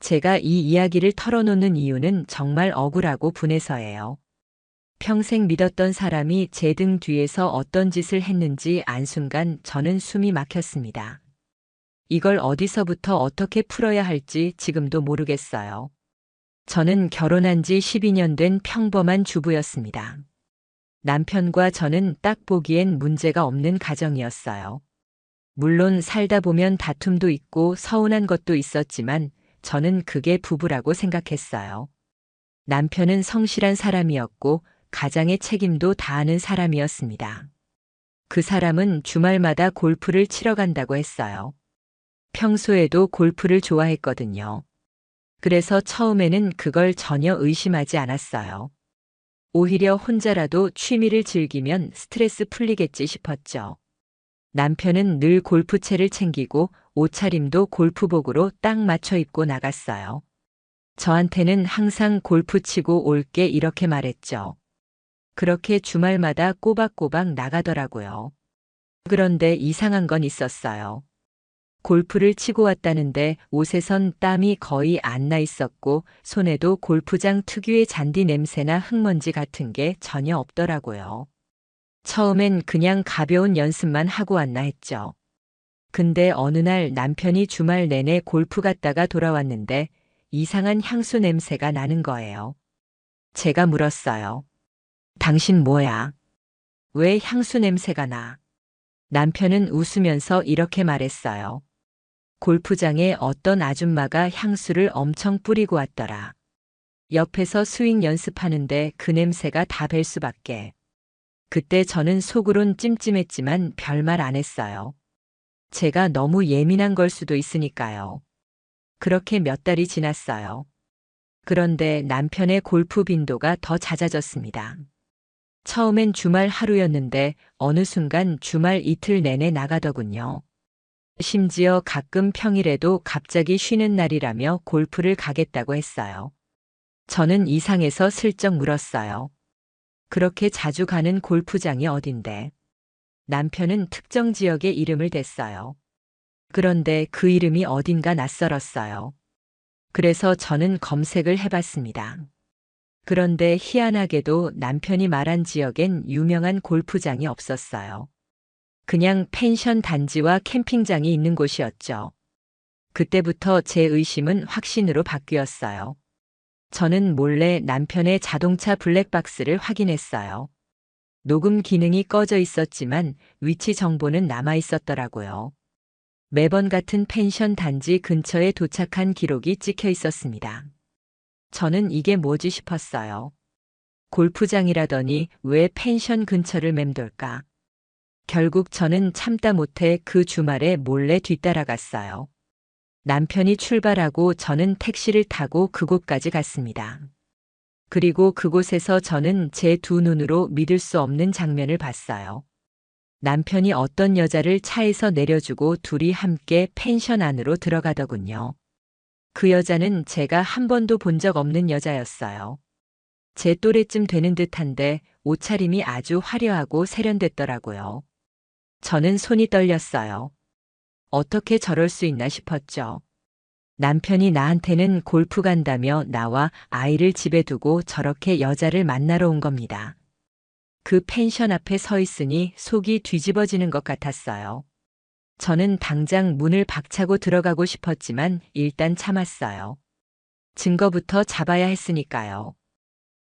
제가 이 이야기를 털어놓는 이유는 정말 억울하고 분해서예요. 평생 믿었던 사람이 제 등 뒤에서 어떤 짓을 했는지 안 순간 저는 숨이 막혔습니다. 이걸 어디서부터 어떻게 풀어야 할지 지금도 모르겠어요. 저는 결혼한 지 12년 된 평범한 주부였습니다. 남편과 저는 딱 보기엔 문제가 없는 가정이었어요. 물론 살다 보면 다툼도 있고 서운한 것도 있었지만 저는 그게 부부라고 생각했어요. 남편은 성실한 사람이었고 가장의 책임도 다하는 사람이었습니다. 그 사람은 주말마다 골프를 치러 간다고 했어요. 평소에도 골프를 좋아했거든요. 그래서 처음에는 그걸 전혀 의심하지 않았어요. 오히려 혼자라도 취미를 즐기면 스트레스 풀리겠지 싶었죠. 남편은 늘 골프채를 챙기고 옷차림도 골프복으로 딱 맞춰 입고 나갔어요. 저한테는 항상 골프 치고 올게 이렇게 말했죠. 그렇게 주말마다 꼬박꼬박 나가더라고요. 그런데 이상한 건 있었어요. 골프를 치고 왔다는데 옷에선 땀이 거의 안 나 있었고 손에도 골프장 특유의 잔디 냄새나 흙먼지 같은 게 전혀 없더라고요. 처음엔 그냥 가벼운 연습만 하고 왔나 했죠. 근데 어느 날 남편이 주말 내내 골프 갔다가 돌아왔는데 이상한 향수 냄새가 나는 거예요. 제가 물었어요. 당신 뭐야? 왜 향수 냄새가 나? 남편은 웃으면서 이렇게 말했어요. 골프장에 어떤 아줌마가 향수를 엄청 뿌리고 왔더라. 옆에서 스윙 연습하는데 그 냄새가 다 뵐 수밖에. 그때 저는 속으론 찜찜했지만 별말 안 했어요. 제가 너무 예민한 걸 수도 있으니까요. 그렇게 몇 달이 지났어요. 그런데 남편의 골프 빈도가 더 잦아졌습니다. 처음엔 주말 하루였는데 어느 순간 주말 이틀 내내 나가더군요. 심지어 가끔 평일에도 갑자기 쉬는 날이라며 골프를 가겠다고 했어요. 저는 이상해서 슬쩍 물었어요. 그렇게 자주 가는 골프장이 어딘데? 남편은 특정 지역의 이름을 댔어요. 그런데 그 이름이 어딘가 낯설었어요. 그래서 저는 검색을 해봤습니다. 그런데 희한하게도 남편이 말한 지역엔 유명한 골프장이 없었어요. 그냥 펜션 단지와 캠핑장이 있는 곳이었죠. 그때부터 제 의심은 확신으로 바뀌었어요. 저는 몰래 남편의 자동차 블랙박스를 확인했어요. 녹음 기능이 꺼져 있었지만 위치 정보는 남아 있었더라고요. 매번 같은 펜션 단지 근처에 도착한 기록이 찍혀 있었습니다. 저는 이게 뭐지 싶었어요. 골프장이라더니 왜 펜션 근처를 맴돌까? 결국 저는 참다 못해 그 주말에 몰래 뒤따라갔어요. 남편이 출발하고 저는 택시를 타고 그곳까지 갔습니다. 그리고 그곳에서 저는 제 두 눈으로 믿을 수 없는 장면을 봤어요. 남편이 어떤 여자를 차에서 내려주고 둘이 함께 펜션 안으로 들어가더군요. 그 여자는 제가 한 번도 본 적 없는 여자였어요. 제 또래쯤 되는 듯한데 옷차림이 아주 화려하고 세련됐더라고요. 저는 손이 떨렸어요. 어떻게 저럴 수 있나 싶었죠. 남편이 나한테는 골프 간다며 나와 아이를 집에 두고 저렇게 여자를 만나러 온 겁니다. 그 펜션 앞에 서 있으니 속이 뒤집어지는 것 같았어요. 저는 당장 문을 박차고 들어가고 싶었지만 일단 참았어요. 증거부터 잡아야 했으니까요.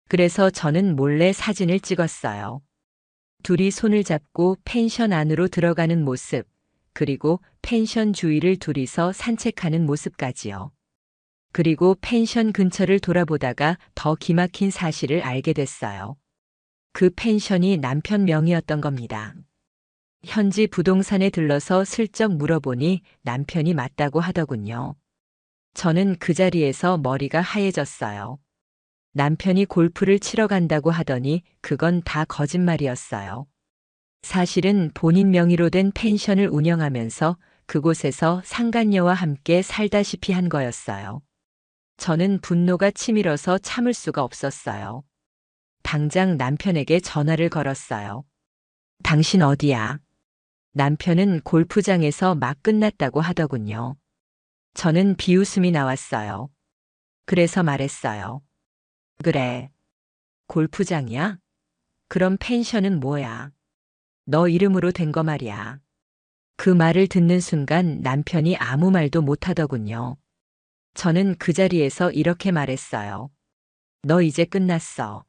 그래서 저는 몰래 사진을 찍었어요. 둘이 손을 잡고 펜션 안으로 들어가는 모습, 그리고 펜션 주위를 둘이서 산책하는 모습까지요. 그리고 펜션 근처를 돌아보다가 더 기막힌 사실을 알게 됐어요. 그 펜션이 남편 명의였던 겁니다. 현지 부동산에 들러서 슬쩍 물어보니 남편이 맞다고 하더군요. 저는 그 자리에서 머리가 하얘졌어요. 남편이 골프를 치러 간다고 하더니 그건 다 거짓말이었어요. 사실은 본인 명의로 된 펜션을 운영하면서 그곳에서 상간녀와 함께 살다시피 한 거였어요. 저는 분노가 치밀어서 참을 수가 없었어요. 당장 남편에게 전화를 걸었어요. 당신 어디야? 남편은 골프장에서 막 끝났다고 하더군요. 저는 비웃음이 나왔어요. 그래서 말했어요. 그래, 골프장이야? 그럼 펜션은 뭐야? 너 이름으로 된 거 말이야. 그 말을 듣는 순간 남편이 아무 말도 못하더군요. 저는 그 자리에서 이렇게 말했어요. 너 이제 끝났어.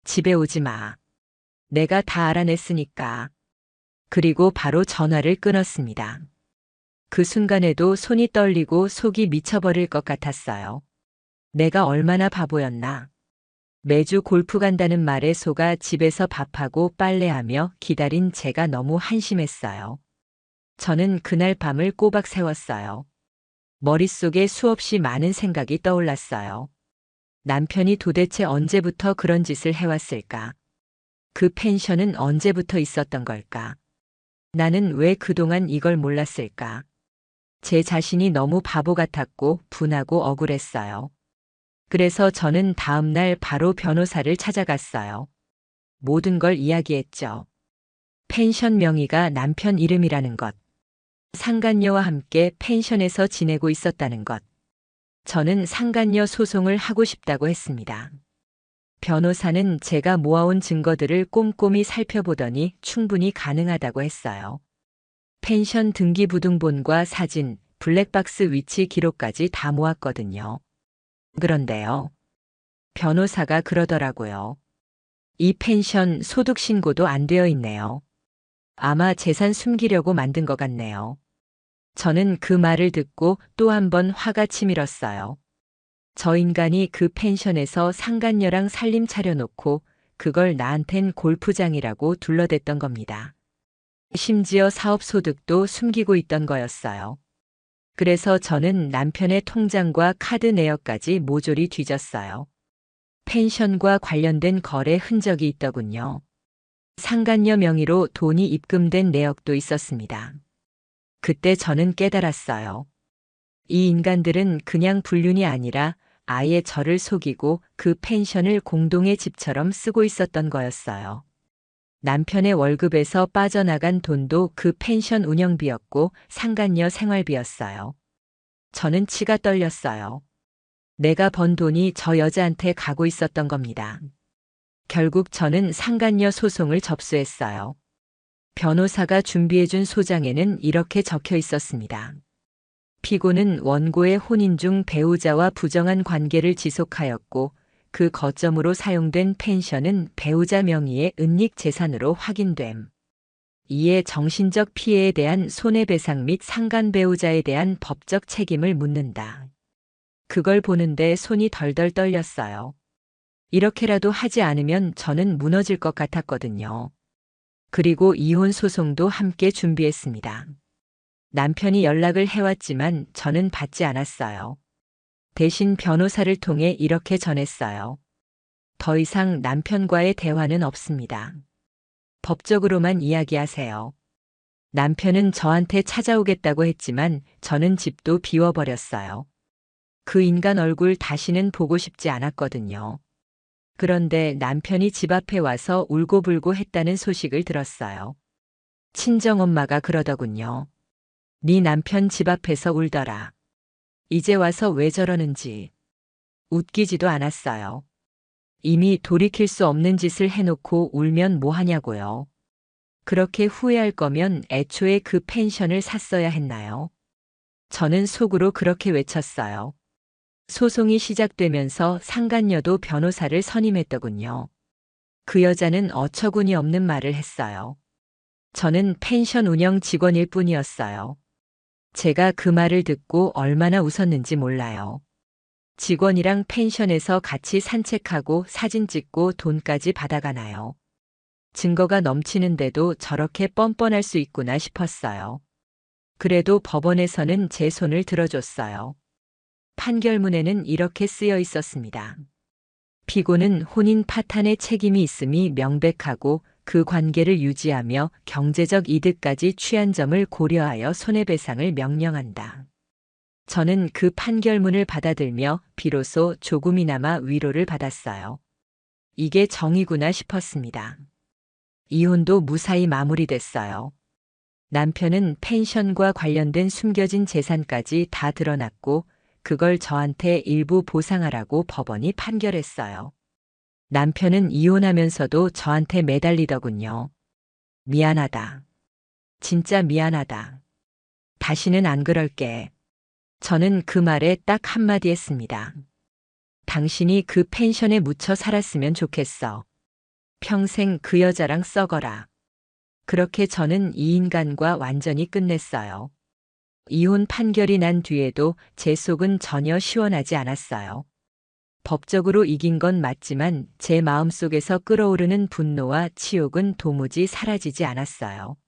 집에 오지 마. 내가 다 알아냈으니까. 그리고 바로 전화를 끊었습니다. 그 순간에도 손이 떨리고 속이 미쳐버릴 것 같았어요. 내가 얼마나 바보였나. 매주 골프 간다는 말에 속아 집에서 밥하고 빨래하며 기다린 제가 너무 한심했어요. 저는 그날 밤을 꼬박 새웠어요. 머릿속에 수없이 많은 생각이 떠올랐어요. 남편이 도대체 언제부터 그런 짓을 해왔을까? 그 펜션은 언제부터 있었던 걸까? 나는 왜 그동안 이걸 몰랐을까? 제 자신이 너무 바보 같았고 분하고 억울했어요. 그래서 저는 다음 날 바로 변호사를 찾아갔어요. 모든 걸 이야기했죠. 펜션 명의가 남편 이름이라는 것. 상간녀와 함께 펜션에서 지내고 있었다는 것. 저는 상간녀 소송을 하고 싶다고 했습니다. 변호사는 제가 모아온 증거들을 꼼꼼히 살펴보더니 충분히 가능하다고 했어요. 펜션 등기부등본과 사진, 블랙박스 위치 기록까지 다 모았거든요. 그런데요. 변호사가 그러더라고요. 이 펜션 소득 신고도 안 되어 있네요. 아마 재산 숨기려고 만든 것 같네요. 저는 그 말을 듣고 또 한 번 화가 치밀었어요. 저 인간이 그 펜션에서 상간녀랑 살림 차려놓고 그걸 나한텐 골프장이라고 둘러댔던 겁니다. 심지어 사업 소득도 숨기고 있던 거였어요. 그래서 저는 남편의 통장과 카드 내역까지 모조리 뒤졌어요. 펜션과 관련된 거래 흔적이 있더군요. 상간녀 명의로 돈이 입금된 내역도 있었습니다. 그때 저는 깨달았어요. 이 인간들은 그냥 불륜이 아니라 아예 저를 속이고 그 펜션을 공동의 집처럼 쓰고 있었던 거였어요. 남편의 월급에서 빠져나간 돈도 그 펜션 운영비였고 상간녀 생활비였어요. 저는 치가 떨렸어요. 내가 번 돈이 저 여자한테 가고 있었던 겁니다. 결국 저는 상간녀 소송을 접수했어요. 변호사가 준비해준 소장에는 이렇게 적혀 있었습니다. 피고는 원고의 혼인 중 배우자와 부정한 관계를 지속하였고 그 거점으로 사용된 펜션은 배우자 명의의 은닉 재산으로 확인됨. 이에 정신적 피해에 대한 손해배상 및 상간 배우자에 대한 법적 책임을 묻는다. 그걸 보는데 손이 덜덜 떨렸어요. 이렇게라도 하지 않으면 저는 무너질 것 같았거든요. 그리고 이혼 소송도 함께 준비했습니다. 남편이 연락을 해왔지만 저는 받지 않았어요. 대신 변호사를 통해 이렇게 전했어요. 더 이상 남편과의 대화는 없습니다. 법적으로만 이야기하세요. 남편은 저한테 찾아오겠다고 했지만 저는 집도 비워버렸어요. 그 인간 얼굴 다시는 보고 싶지 않았거든요. 그런데 남편이 집 앞에 와서 울고불고 했다는 소식을 들었어요. 친정엄마가 그러더군요. 네 남편 집 앞에서 울더라. 이제 와서 왜 저러는지. 웃기지도 않았어요. 이미 돌이킬 수 없는 짓을 해놓고 울면 뭐 하냐고요. 그렇게 후회할 거면 애초에 그 펜션을 샀어야 했나요? 저는 속으로 그렇게 외쳤어요. 소송이 시작되면서 상간녀도 변호사를 선임했더군요. 그 여자는 어처구니 없는 말을 했어요. 저는 펜션 운영 직원일 뿐이었어요. 제가 그 말을 듣고 얼마나 웃었는지 몰라요. 직원이랑 펜션에서 같이 산책하고 사진 찍고 돈까지 받아가나요? 증거가 넘치는데도 저렇게 뻔뻔할 수 있구나 싶었어요. 그래도 법원에서는 제 손을 들어줬어요. 판결문에는 이렇게 쓰여 있었습니다. 피고는 혼인 파탄의 책임이 있음이 명백하고 그 관계를 유지하며 경제적 이득까지 취한 점을 고려하여 손해배상을 명령한다. 저는 그 판결문을 받아들며 비로소 조금이나마 위로를 받았어요. 이게 정의구나 싶었습니다. 이혼도 무사히 마무리됐어요. 남편은 펜션과 관련된 숨겨진 재산까지 다 드러났고 그걸 저한테 일부 보상하라고 법원이 판결했어요. 남편은 이혼하면서도 저한테 매달리더군요. 미안하다. 진짜 미안하다. 다시는 안 그럴게. 저는 그 말에 딱 한마디 했습니다. 당신이 그 펜션에 묻혀 살았으면 좋겠어. 평생 그 여자랑 썩어라. 그렇게 저는 이 인간과 완전히 끝냈어요. 이혼 판결이 난 뒤에도 제 속은 전혀 시원하지 않았어요. 법적으로 이긴 건 맞지만 제 마음속에서 끓어오르는 분노와 치욕은 도무지 사라지지 않았어요.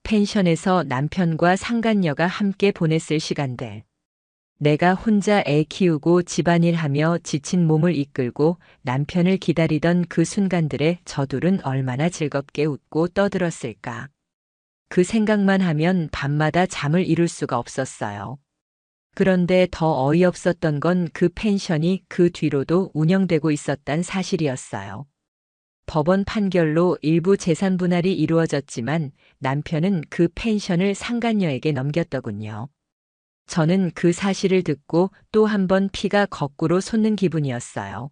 펜션에서 남편과 상간녀가 함께 보냈을 시간들. 내가 혼자 애 키우고 집안일하며 지친 몸을 이끌고 남편을 기다리던 그 순간들에 저둘은 얼마나 즐겁게 웃고 떠들었을까. 그 생각만 하면 밤마다 잠을 이룰 수가 없었어요. 그런데 더 어이없었던 건 그 펜션이 그 뒤로도 운영되고 있었단 사실이었어요. 법원 판결로 일부 재산 분할이 이루어졌지만 남편은 그 펜션을 상간녀에게 넘겼더군요. 저는 그 사실을 듣고 또 한 번 피가 거꾸로 솟는 기분이었어요.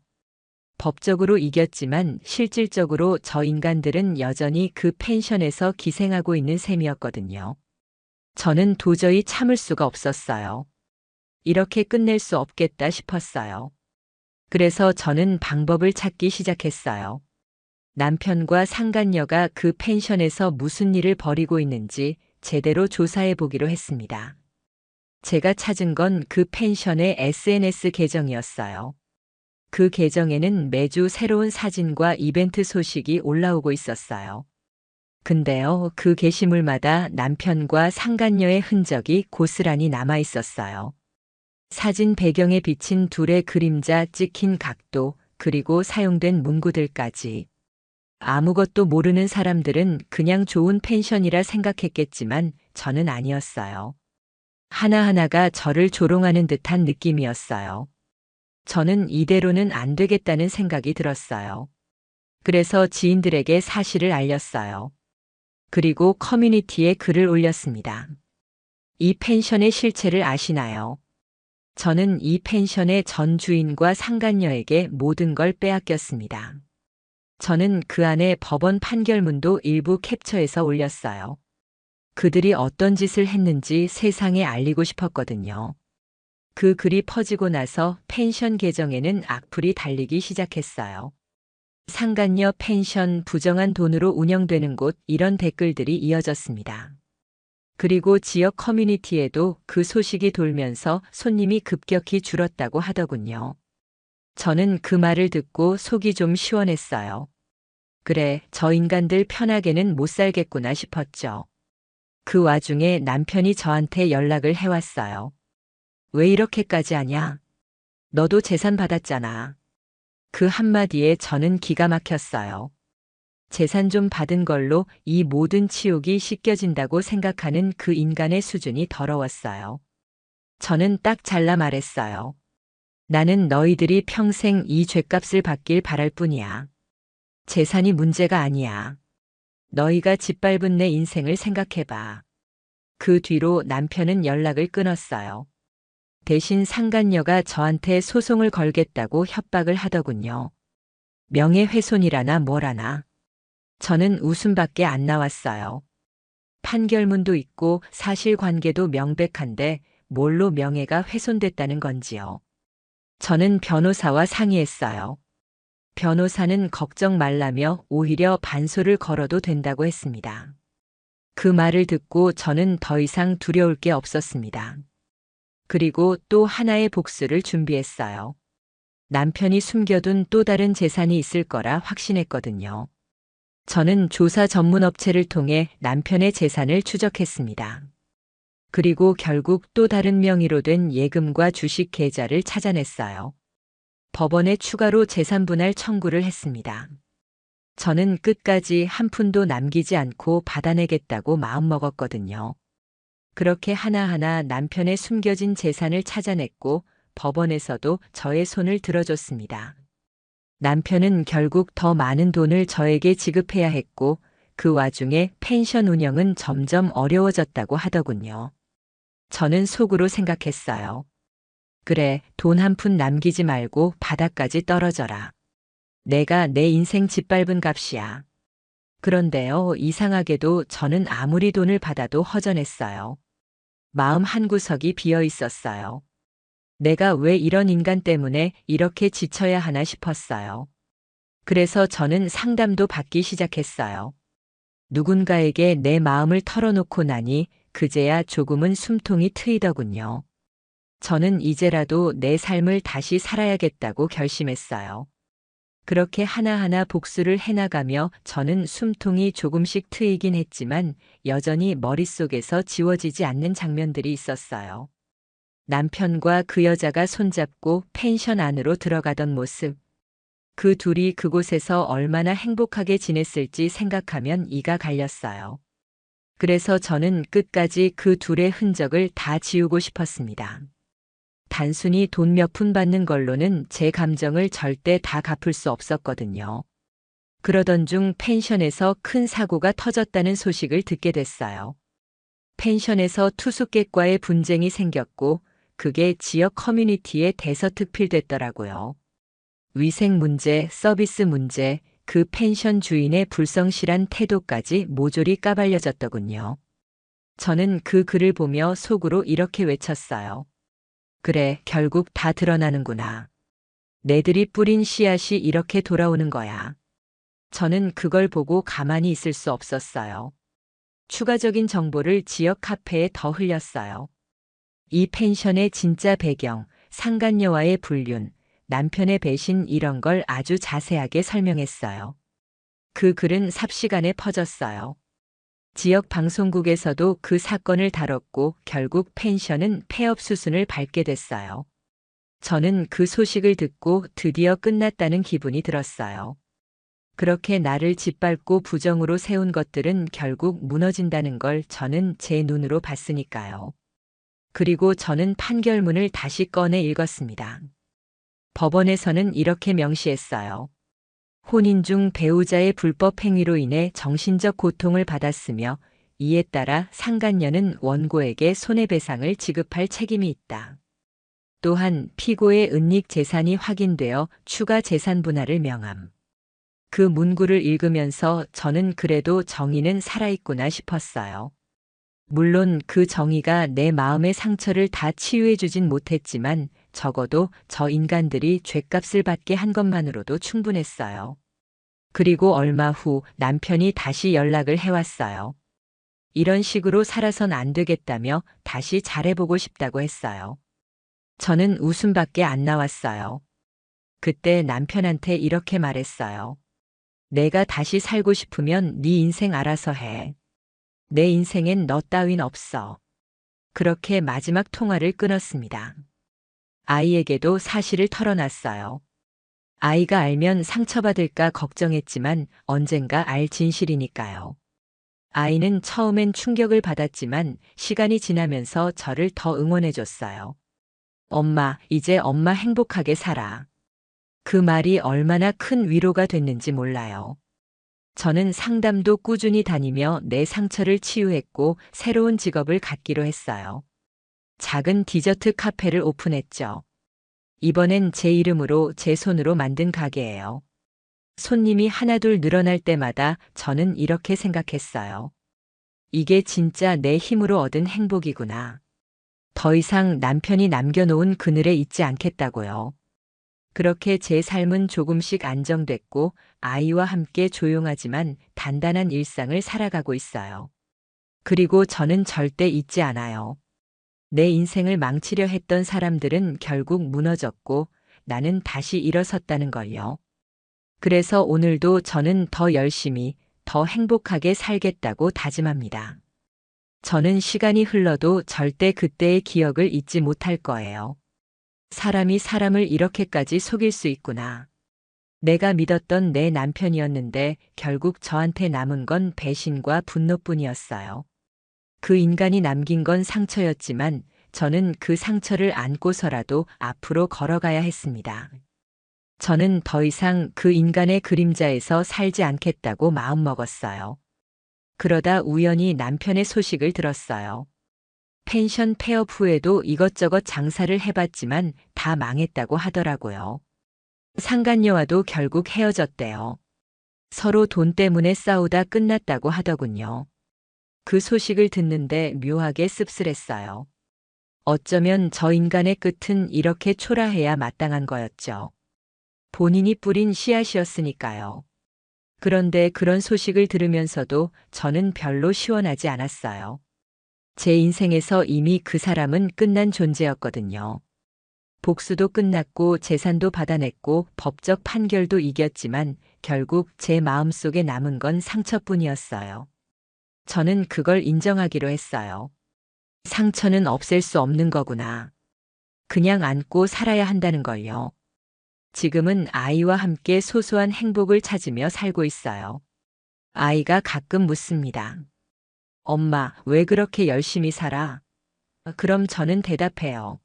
법적으로 이겼지만 실질적으로 저 인간들은 여전히 그 펜션에서 기생하고 있는 셈이었거든요. 저는 도저히 참을 수가 없었어요. 이렇게 끝낼 수 없겠다 싶었어요. 그래서 저는 방법을 찾기 시작했어요. 남편과 상간녀가 그 펜션에서 무슨 일을 벌이고 있는지 제대로 조사해 보기로 했습니다. 제가 찾은 건 그 펜션의 SNS 계정이었어요. 그 계정에는 매주 새로운 사진과 이벤트 소식이 올라오고 있었어요. 근데요, 그 게시물마다 남편과 상간녀의 흔적이 고스란히 남아 있었어요. 사진 배경에 비친 둘의 그림자 찍힌 각도, 그리고 사용된 문구들까지. 아무것도 모르는 사람들은 그냥 좋은 펜션이라 생각했겠지만 저는 아니었어요. 하나하나가 저를 조롱하는 듯한 느낌이었어요. 저는 이대로는 안 되겠다는 생각이 들었어요. 그래서 지인들에게 사실을 알렸어요. 그리고 커뮤니티에 글을 올렸습니다. 이 펜션의 실체를 아시나요? 저는 이 펜션의 전 주인과 상간녀에게 모든 걸 빼앗겼습니다. 저는 그 안에 법원 판결문도 일부 캡처해서 올렸어요. 그들이 어떤 짓을 했는지 세상에 알리고 싶었거든요. 그 글이 퍼지고 나서 펜션 계정에는 악플이 달리기 시작했어요. 상간녀 펜션 부정한 돈으로 운영되는 곳, 이런 댓글들이 이어졌습니다. 그리고 지역 커뮤니티에도 그 소식이 돌면서 손님이 급격히 줄었다고 하더군요. 저는 그 말을 듣고 속이 좀 시원했어요. 그래, 저 인간들 편하게는 못 살겠구나 싶었죠. 그 와중에 남편이 저한테 연락을 해왔어요. 왜 이렇게까지 하냐? 너도 재산 받았잖아. 그 한마디에 저는 기가 막혔어요. 재산 좀 받은 걸로 이 모든 치욕이 씻겨진다고 생각하는 그 인간의 수준이 더러웠어요. 저는 딱 잘라 말했어요. 나는 너희들이 평생 이 죗값을 받길 바랄 뿐이야. 재산이 문제가 아니야. 너희가 짓밟은 내 인생을 생각해봐. 그 뒤로 남편은 연락을 끊었어요. 대신 상간녀가 저한테 소송을 걸겠다고 협박을 하더군요. 명예훼손이라나 뭐라나. 저는 웃음밖에 안 나왔어요. 판결문도 있고 사실관계도 명백한데 뭘로 명예가 훼손됐다는 건지요. 저는 변호사와 상의했어요. 변호사는 걱정 말라며 오히려 반소를 걸어도 된다고 했습니다. 그 말을 듣고 저는 더 이상 두려울 게 없었습니다. 그리고 또 하나의 복수를 준비했어요. 남편이 숨겨둔 또 다른 재산이 있을 거라 확신했거든요. 저는 조사 전문 업체를 통해 남편의 재산을 추적했습니다. 그리고 결국 또 다른 명의로 된 예금과 주식 계좌를 찾아냈어요. 법원에 추가로 재산 분할 청구를 했습니다. 저는 끝까지 한 푼도 남기지 않고 받아내겠다고 마음먹었거든요. 그렇게 하나하나 남편의 숨겨진 재산을 찾아냈고 법원에서도 저의 손을 들어줬습니다. 남편은 결국 더 많은 돈을 저에게 지급해야 했고 그 와중에 펜션 운영은 점점 어려워졌다고 하더군요. 저는 속으로 생각했어요. 그래, 돈 한 푼 남기지 말고 바닥까지 떨어져라. 내가 내 인생 짓밟은 값이야. 그런데요, 이상하게도 저는 아무리 돈을 받아도 허전했어요. 마음 한구석이 비어 있었어요. 내가 왜 이런 인간 때문에 이렇게 지쳐야 하나 싶었어요. 그래서 저는 상담도 받기 시작했어요. 누군가에게 내 마음을 털어놓고 나니 그제야 조금은 숨통이 트이더군요. 저는 이제라도 내 삶을 다시 살아야겠다고 결심했어요. 그렇게 하나하나 복수를 해나가며 저는 숨통이 조금씩 트이긴 했지만 여전히 머릿속에서 지워지지 않는 장면들이 있었어요. 남편과 그 여자가 손잡고 펜션 안으로 들어가던 모습. 그 둘이 그곳에서 얼마나 행복하게 지냈을지 생각하면 이가 갈렸어요. 그래서 저는 끝까지 그 둘의 흔적을 다 지우고 싶었습니다. 단순히 돈 몇 푼 받는 걸로는 제 감정을 절대 다 갚을 수 없었거든요. 그러던 중 펜션에서 큰 사고가 터졌다는 소식을 듣게 됐어요. 펜션에서 투숙객과의 분쟁이 생겼고 그게 지역 커뮤니티에 대서특필됐더라고요. 위생 문제, 서비스 문제, 그 펜션 주인의 불성실한 태도까지 모조리 까발려졌더군요. 저는 그 글을 보며 속으로 이렇게 외쳤어요. 그래, 결국 다 드러나는구나. 내들이 뿌린 씨앗이 이렇게 돌아오는 거야. 저는 그걸 보고 가만히 있을 수 없었어요. 추가적인 정보를 지역 카페에 더 흘렸어요. 이 펜션의 진짜 배경, 상간녀와의 불륜, 남편의 배신 이런 걸 아주 자세하게 설명했어요. 그 글은 삽시간에 퍼졌어요. 지역 방송국에서도 그 사건을 다뤘고 결국 펜션은 폐업 수순을 밟게 됐어요. 저는 그 소식을 듣고 드디어 끝났다는 기분이 들었어요. 그렇게 나를 짓밟고 부정으로 세운 것들은 결국 무너진다는 걸 저는 제 눈으로 봤으니까요. 그리고 저는 판결문을 다시 꺼내 읽었습니다. 법원에서는 이렇게 명시했어요. 혼인 중 배우자의 불법 행위로 인해 정신적 고통을 받았으며 이에 따라 상간녀는 원고에게 손해배상을 지급할 책임이 있다. 또한 피고의 은닉 재산이 확인되어 추가 재산 분할을 명함. 그 문구를 읽으면서 저는 그래도 정의는 살아있구나 싶었어요. 물론 그 정의가 내 마음의 상처를 다 치유해주진 못했지만 적어도 저 인간들이 죗값을 받게 한 것만으로도 충분했어요. 그리고 얼마 후 남편이 다시 연락을 해왔어요. 이런 식으로 살아선 안 되겠다며 다시 잘해보고 싶다고 했어요. 저는 웃음밖에 안 나왔어요. 그때 남편한테 이렇게 말했어요. 내가 다시 살고 싶으면 네 인생 알아서 해. 내 인생엔 너 따윈 없어. 그렇게 마지막 통화를 끊었습니다. 아이에게도 사실을 털어놨어요. 아이가 알면 상처받을까 걱정했지만 언젠가 알 진실이니까요. 아이는 처음엔 충격을 받았지만 시간이 지나면서 저를 더 응원해줬어요. 엄마, 이제 엄마 행복하게 살아. 그 말이 얼마나 큰 위로가 됐는지 몰라요. 저는 상담도 꾸준히 다니며 내 상처를 치유했고 새로운 직업을 갖기로 했어요. 작은 디저트 카페를 오픈했죠. 이번엔 제 이름으로 제 손으로 만든 가게예요. 손님이 하나둘 늘어날 때마다 저는 이렇게 생각했어요. 이게 진짜 내 힘으로 얻은 행복이구나. 더 이상 남편이 남겨놓은 그늘에 있지 않겠다고요. 그렇게 제 삶은 조금씩 안정됐고 아이와 함께 조용하지만 단단한 일상을 살아가고 있어요. 그리고 저는 절대 잊지 않아요. 내 인생을 망치려 했던 사람들은 결국 무너졌고 나는 다시 일어섰다는 걸요. 그래서 오늘도 저는 더 열심히, 더 행복하게 살겠다고 다짐합니다. 저는 시간이 흘러도 절대 그때의 기억을 잊지 못할 거예요. 사람이 사람을 이렇게까지 속일 수 있구나. 내가 믿었던 내 남편이었는데 결국 저한테 남은 건 배신과 분노뿐이었어요. 그 인간이 남긴 건 상처였지만 저는 그 상처를 안고서라도 앞으로 걸어가야 했습니다. 저는 더 이상 그 인간의 그림자에서 살지 않겠다고 마음먹었어요. 그러다 우연히 남편의 소식을 들었어요. 펜션 폐업 후에도 이것저것 장사를 해봤지만 다 망했다고 하더라고요. 상간녀와도 결국 헤어졌대요. 서로 돈 때문에 싸우다 끝났다고 하더군요. 그 소식을 듣는데 묘하게 씁쓸했어요. 어쩌면 저 인간의 끝은 이렇게 초라해야 마땅한 거였죠. 본인이 뿌린 씨앗이었으니까요. 그런데 그런 소식을 들으면서도 저는 별로 시원하지 않았어요. 제 인생에서 이미 그 사람은 끝난 존재였거든요. 복수도 끝났고 재산도 받아냈고 법적 판결도 이겼지만 결국 제 마음속에 남은 건 상처뿐이었어요. 저는 그걸 인정하기로 했어요. 상처는 없앨 수 없는 거구나. 그냥 안고 살아야 한다는 걸요. 지금은 아이와 함께 소소한 행복을 찾으며 살고 있어요. 아이가 가끔 묻습니다. 엄마, 왜 그렇게 열심히 살아? 그럼 저는 대답해요.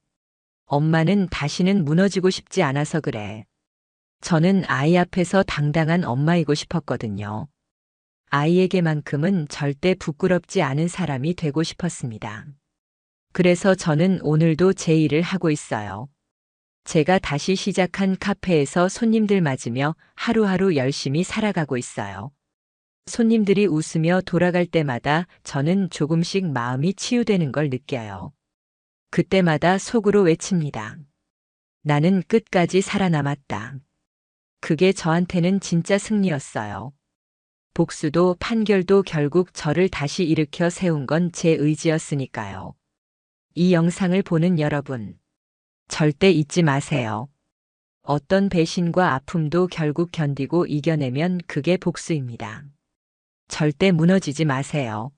엄마는 다시는 무너지고 싶지 않아서 그래. 저는 아이 앞에서 당당한 엄마이고 싶었거든요. 아이에게만큼은 절대 부끄럽지 않은 사람이 되고 싶었습니다. 그래서 저는 오늘도 제 일을 하고 있어요. 제가 다시 시작한 카페에서 손님들 맞으며 하루하루 열심히 살아가고 있어요. 손님들이 웃으며 돌아갈 때마다 저는 조금씩 마음이 치유되는 걸 느껴요. 그때마다 속으로 외칩니다. 나는 끝까지 살아남았다. 그게 저한테는 진짜 승리였어요. 복수도 판결도 결국 저를 다시 일으켜 세운 건 제 의지였으니까요. 이 영상을 보는 여러분, 절대 잊지 마세요. 어떤 배신과 아픔도 결국 견디고 이겨내면 그게 복수입니다. 절대 무너지지 마세요.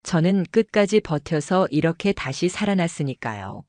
저는 끝까지 버텨서 이렇게 다시 살아났으니까요.